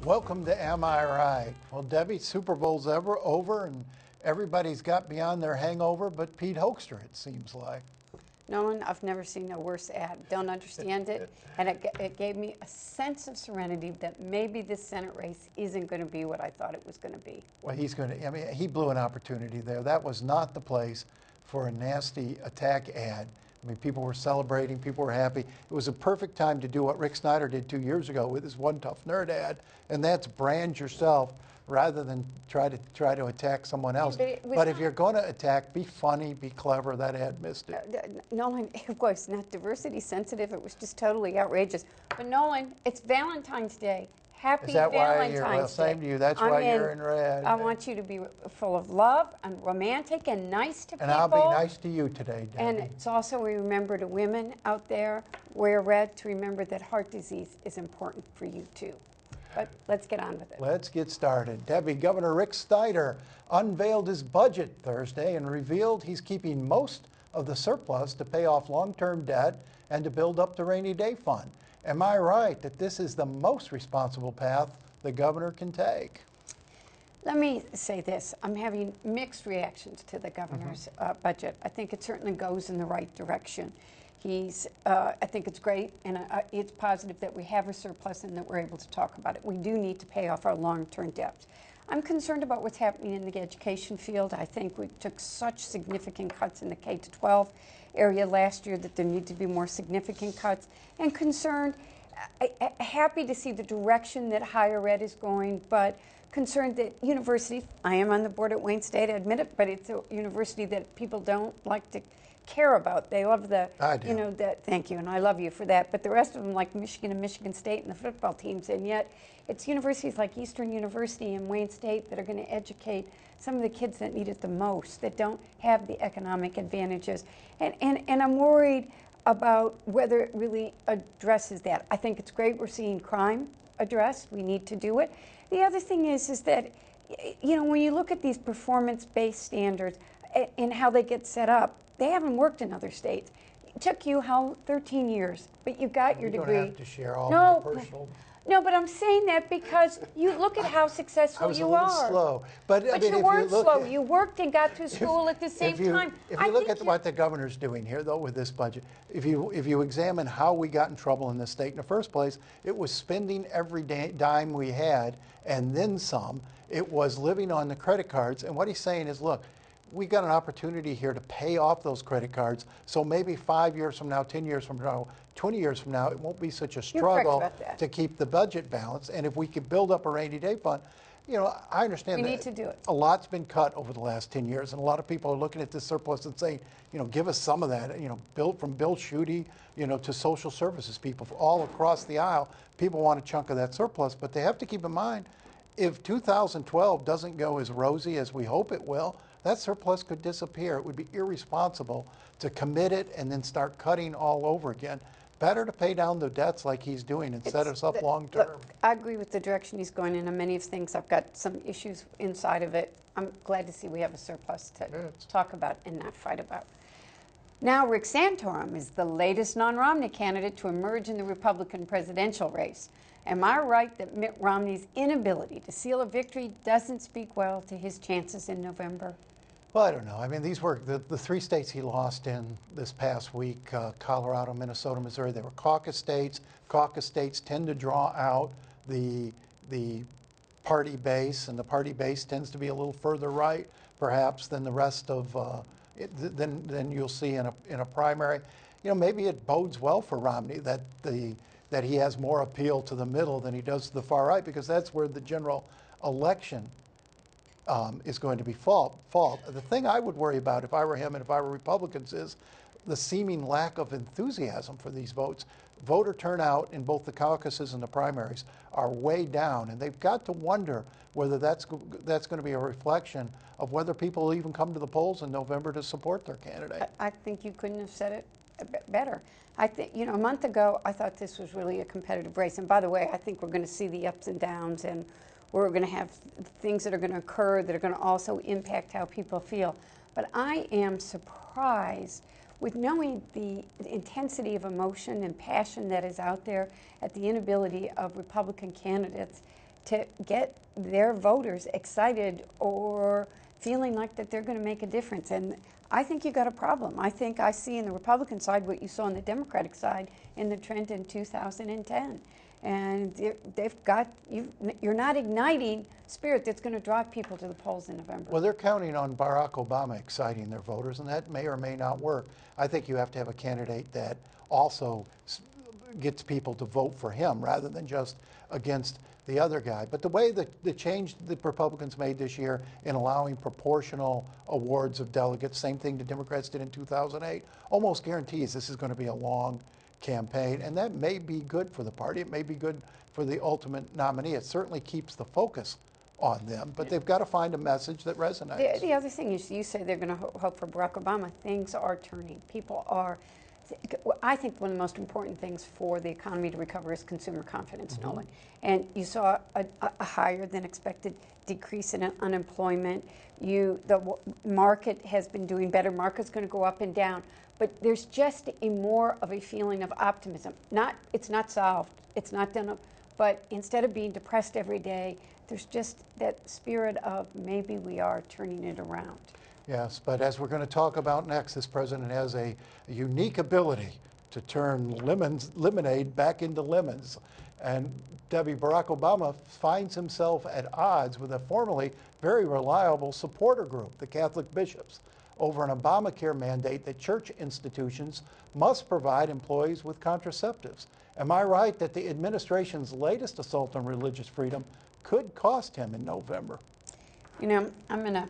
Welcome to Am I Right? Well, Debbie, Super Bowl's over and everybody's got beyond their hangover but Pete Hoekstra, it seems like. Nolan, I've never seen a worse ad. Don't understand it. And it gave me a sense of serenity that maybe this Senate race isn't going to be what I thought it was going to be. Well, he's going to, I mean, he blew an opportunity there. That was not the place for a nasty attack ad. I mean, people were celebrating, people were happy. It was a perfect time to do what Rick Snyder did 2 years ago with his One Tough Nerd ad, and that's brand yourself rather than try to attack someone else. But if you're going to attack, be funny, be clever. That ad missed it. Nolan, it was not diversity sensitive. It was just totally outrageous. But Nolan, it's Valentine's Day. Happy Valentine's Day. Well, same to you. That's why you're in red. I want you to be full of love and romantic and nice to people. And I'll be nice to you today, Debbie. And it's also we remember to women out there, wear red to remember that heart disease is important for you too. But let's get on with it. Let's get started. Debbie, Governor Rick Snyder unveiled his budget Thursday and revealed he's keeping most of the surplus to pay off long-term debt and to build up the rainy day fund. Am I right that this is the most responsible path the governor can take? Let me say this. I'm having mixed reactions to the governor's budget. I think it certainly goes in the right direction. I think it's great, and it's positive that we have a surplus and that we're able to talk about it. We do need to pay off our long-term debts. I'm concerned about what's happening in the education field. I think we took such significant cuts in the K-12 area last year that there need to be more significant cuts. And concerned, happy to see the direction that higher ed is going, but concerned that universities, I am on the board at Wayne State, I admit it, but it's a university that people don't like to care about. They love the, you know, that. Thank you, and I love you for that. But the rest of them, like Michigan and Michigan State and the football teams, and yet it's universities like Eastern University and Wayne State that are going to educate some of the kids that need it the most, that don't have the economic advantages. And I'm worried about whether it really addresses that. I think it's great we're seeing crime addressed. We need to do it. The other thing is that, you know, when you look at these performance-based standards and how they get set up, they haven't worked in other states. It took you, 13 years, but you got your degree. You don't have to share all my personal... No, but I'm saying that because you look at how successful you are. I was a little slow. But I mean, you weren't slow. You worked and got to school at the same time. If you look at what the governor's doing here, though, with this budget, if you examine how we got in trouble in this state in the first place, it was spending every dime we had and then some. It was living on the credit cards. And what he's saying is, look, we got an opportunity here to pay off those credit cards. So maybe 5 years from now, 10 years from now, 20 years from now, it won't be such a struggle to keep the budget balanced. And if we could build up a rainy day fund, you know, I understand we need to do it. A lot's been cut over the last 10 years, and a lot of people are looking at this surplus and saying, you know, give us some of that. You know, from Bill Schuette, you know, to social services people all across the aisle, people want a chunk of that surplus, but they have to keep in mind, if 2012 doesn't go as rosy as we hope it will, that surplus could disappear. It would be irresponsible to commit it and then start cutting all over again. Better to pay down the debts like he's doing and set us up long term. Look, I agree with the direction he's going in on many of things. I've got some issues inside of it. I'm glad to see we have a surplus to talk about and not fight about. Now, Rick Santorum is the latest non-Romney candidate to emerge in the Republican presidential race. Am I right that Mitt Romney's inability to seal a victory doesn't speak well to his chances in November? Well, I don't know. I mean, these were the 3 states he lost in this past week, Colorado, Minnesota, Missouri. They were caucus states. Caucus states tend to draw out the party base, and the party base tends to be a little further right, perhaps, than the rest of, than you'll see in a primary. You know, maybe it bodes well for Romney that he has more appeal to the middle than he does to the far right, because that's where the general election is going to be fought. The thing I would worry about if I were him and if I were Republicans is the seeming lack of enthusiasm for these votes. Voter turnout in both the caucuses and the primaries are way down, and they've got to wonder whether that's going to be a reflection of whether people will even come to the polls in November to support their candidate. I think you couldn't have said it better. I think, you know, a month ago, I thought this was really a competitive race. And by the way, I think we're going to see the ups and downs, and we're going to have things that are going to occur that are going to also impact how people feel. But I am surprised with knowing the intensity of emotion and passion that is out there at the inability of Republican candidates to get their voters excited or feeling like that they're going to make a difference. And I think you got a problem. I think I see in the Republican side what you saw on the Democratic side in the trend in 2010. And you're not igniting spirit that's going to drive people to the polls in November. Well, they're counting on Barack Obama exciting their voters, and that may or may not work. I think you have to have a candidate that also gets people to vote for him rather than just against the other guy. But the way the change the Republicans made this year in allowing proportional awards of delegates, same thing the Democrats did in 2008, almost guarantees this is going to be a long campaign, and that may be good for the party. It may be good for the ultimate nominee. It certainly keeps the focus on them, but they've got to find a message that resonates. The other thing is, you say they're going to hope for Barack Obama. Things are turning. People are. I think one of the most important things for the economy to recover is consumer confidence, Nolan. And you saw a higher than expected decrease in unemployment. The market has been doing better. Market's going to go up and down. But there's just more of a feeling of optimism. It's not solved. It's not done. But instead of being depressed every day, there's just that spirit of maybe we are turning it around. Yes, but as we're going to talk about next, this president has a unique ability to turn lemonade back into lemons. And Debbie, Barack Obama finds himself at odds with a formerly very reliable supporter group, the Catholic bishops, over an Obamacare mandate that church institutions must provide employees with contraceptives. Am I right that the administration's latest assault on religious freedom could cost him in November? You know, I'm going to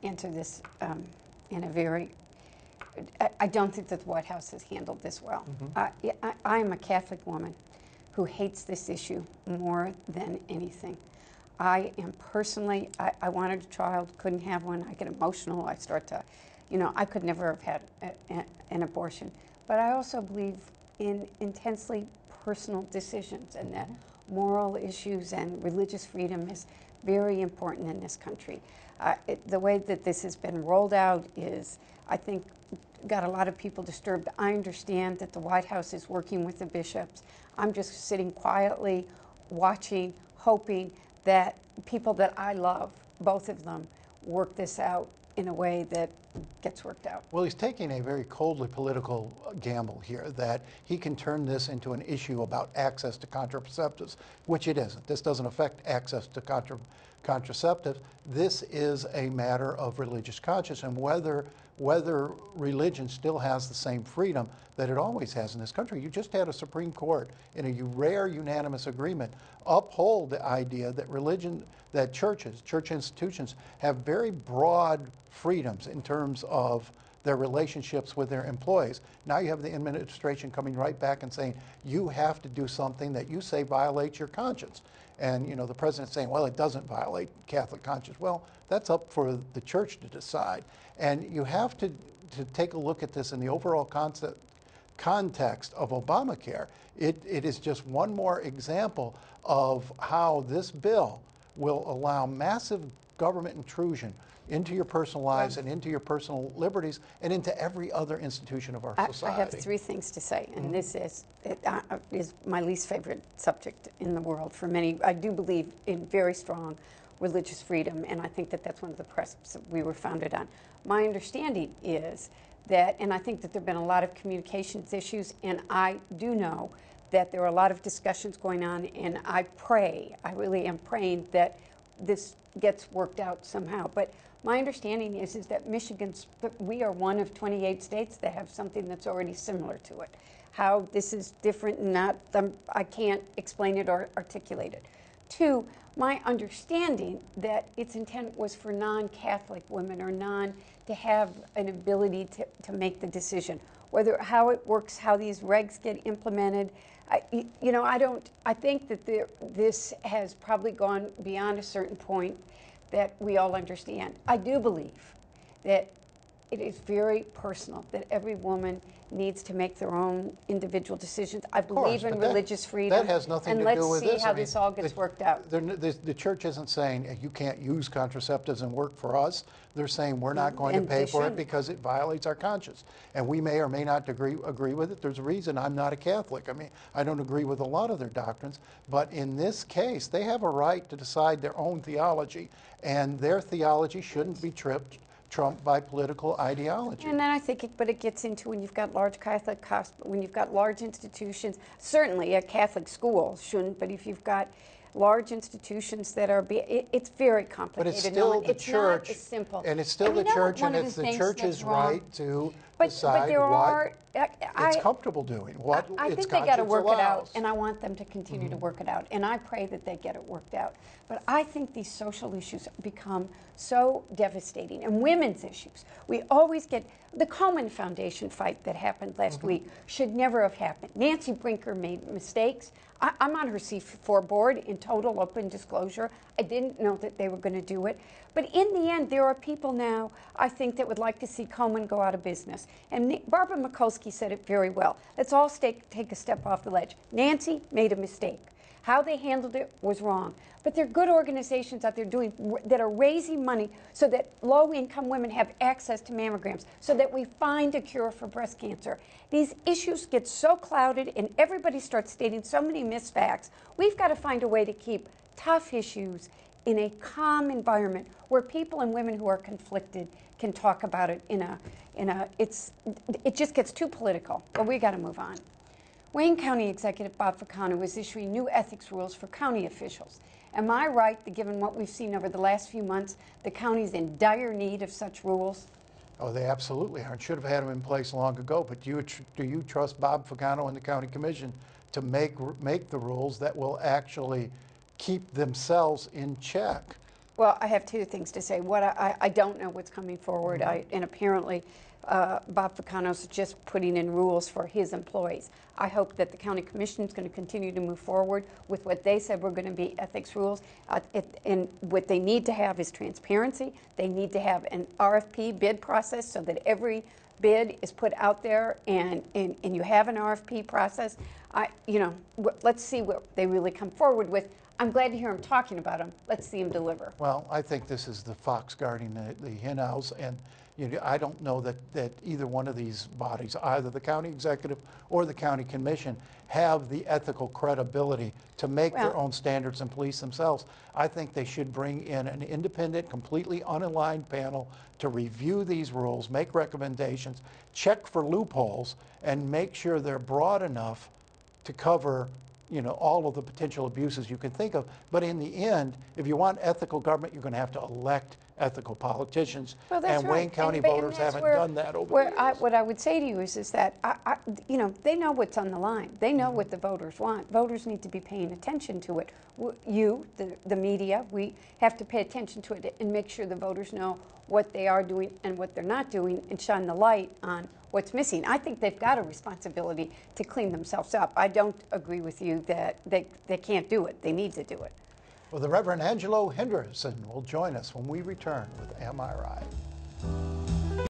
answer this in a very, I don't think that the White House has handled this well. I am a Catholic woman who hates this issue more than anything. I am personally, I wanted a child, couldn't have one. I get emotional. I start to, I could never have had an abortion. But I also believe in intensely personal decisions, and that moral issues and religious freedom is very important in this country. The way that this has been rolled out is, I think, got a lot of people disturbed. I understand that the White House is working with the bishops. I'm just sitting quietly, watching, hoping that people that I love, both of them, work this out in a way that gets worked out. Well, he's taking a very coldly political gamble here, that he can turn this into an issue about access to contraceptives, which it isn't. This doesn't affect access to contraceptives. This is a matter of religious conscience and whether religion still has the same freedom that it always has in this country. You just had a Supreme Court in a rare unanimous agreement uphold the idea that church institutions have very broad freedoms in terms of their relationships with their employees. Now you have the administration coming right back and saying, you have to do something that you say violates your conscience. And the president's saying, well, it doesn't violate Catholic conscience. Well, that's up for the church to decide. And you have to take a look at this in the overall context of Obamacare. It is just one more example of how this bill will allow massive government intrusion into your personal lives and into your personal liberties and into every other institution of our society. I have three things to say, and this is my least favorite subject in the world for many. I do believe in very strong religious freedom, and I think that that's one of the precepts that we were founded on. My understanding is that, and I think that there have been a lot of communications issues, and I do know that there are a lot of discussions going on, and I really am praying that this gets worked out somehow. But my understanding is that we are one of 28 states that have something that's already similar to it. How this is different, I can't explain it or articulate it. Two, my understanding that its intent was for non-Catholic women or to have an ability to make the decision. How it works, how these regs get implemented, I think that this has probably gone beyond a certain point that we all understand. I do believe that it is very personal, that every woman needs to make their own individual decisions. I Of course, believe in but that- religious freedom. That has nothing and to let's do with see this. how I mean, this all gets worked out. The church isn't saying you can't use contraceptives and work for us. They're saying we're not going to and pay they for it shouldn't. because it violates our conscience. And we may or may not agree with it. There's a reason I'm not a Catholic. I mean, I don't agree with a lot of their doctrines. But in this case, they have a right to decide their own theology. And their theology shouldn't be trumped by political ideology. And then I think, it gets into when you've got large Catholic when you've got large institutions. Certainly, a Catholic school shouldn't, but if you've got large institutions that are, it's very complicated. But it's still the it's church, not as simple. and it's still the church, and it's the church's right to decide what it's comfortable doing, what its conscience allows. I think they got to work it out, and I want them to continue to work it out, and I pray that they get it worked out. But I think these social issues become so devastating, and women's issues. We always get the Komen Foundation fight that happened last week should never have happened. Nancy Brinker made mistakes. I'm on her C4 board in total open disclosure. I didn't know that they were going to do it. But in the end, there are people now, I think, that would like to see Komen go out of business. And Barbara Mikulski said it very well. Let's all take a step off the ledge. Nancy made a mistake. How they handled it was wrong. But there are good organizations out there that are raising money so that low-income women have access to mammograms, so that we find a cure for breast cancer. These issues get so clouded and everybody starts stating so many misfacts. We've got to find a way to keep tough issues in a calm environment where people and women who are conflicted can talk about it it just gets too political, but we got to move on. Wayne County Executive Bob Ficano is issuing new ethics rules for county officials. Am I right that given what we've seen over the last few months, the county's in dire need of such rules? Oh, they absolutely are. Should have had them in place long ago. But do you trust Bob Ficano and the county commission to make the rules that will actually keep themselves in check? Well, I have two things to say. I don't know what's coming forward, and apparently Bob Ficano's just putting in rules for his employees. I hope that the county commission is going to continue to move forward with what they said were going to be ethics rules. And what they need to have is transparency. They need to have an RFP bid process so that every bid is put out there and you have an RFP process. Let's see what they really come forward with. I'm glad to hear him talking about them. Let's see him deliver. Well, I think this is the fox guarding the hen house, and I don't know that either one of these bodies, either the county executive or the county commission, have the ethical credibility to make their own standards and police themselves. I think they should bring in an independent, completely unaligned panel to review these rules, make recommendations, check for loopholes, and make sure they're broad enough to cover all of the potential abuses you can think of. But in the end, if you want ethical government, you're going to have to elect ethical politicians. Well, that's and right. Wayne County voters haven't done that over the years. What I would say to you is that, they know what's on the line. They know what the voters want. Voters need to be paying attention to it. You, the media, we have to pay attention to it and make sure the voters know what they are doing and what they're not doing and shine the light on what's missing. I think they've got a responsibility to clean themselves up. I don't agree with you that they can't do it. They need to do it. Well, the Reverend Angelo Henderson will join us when we return with Am I Right?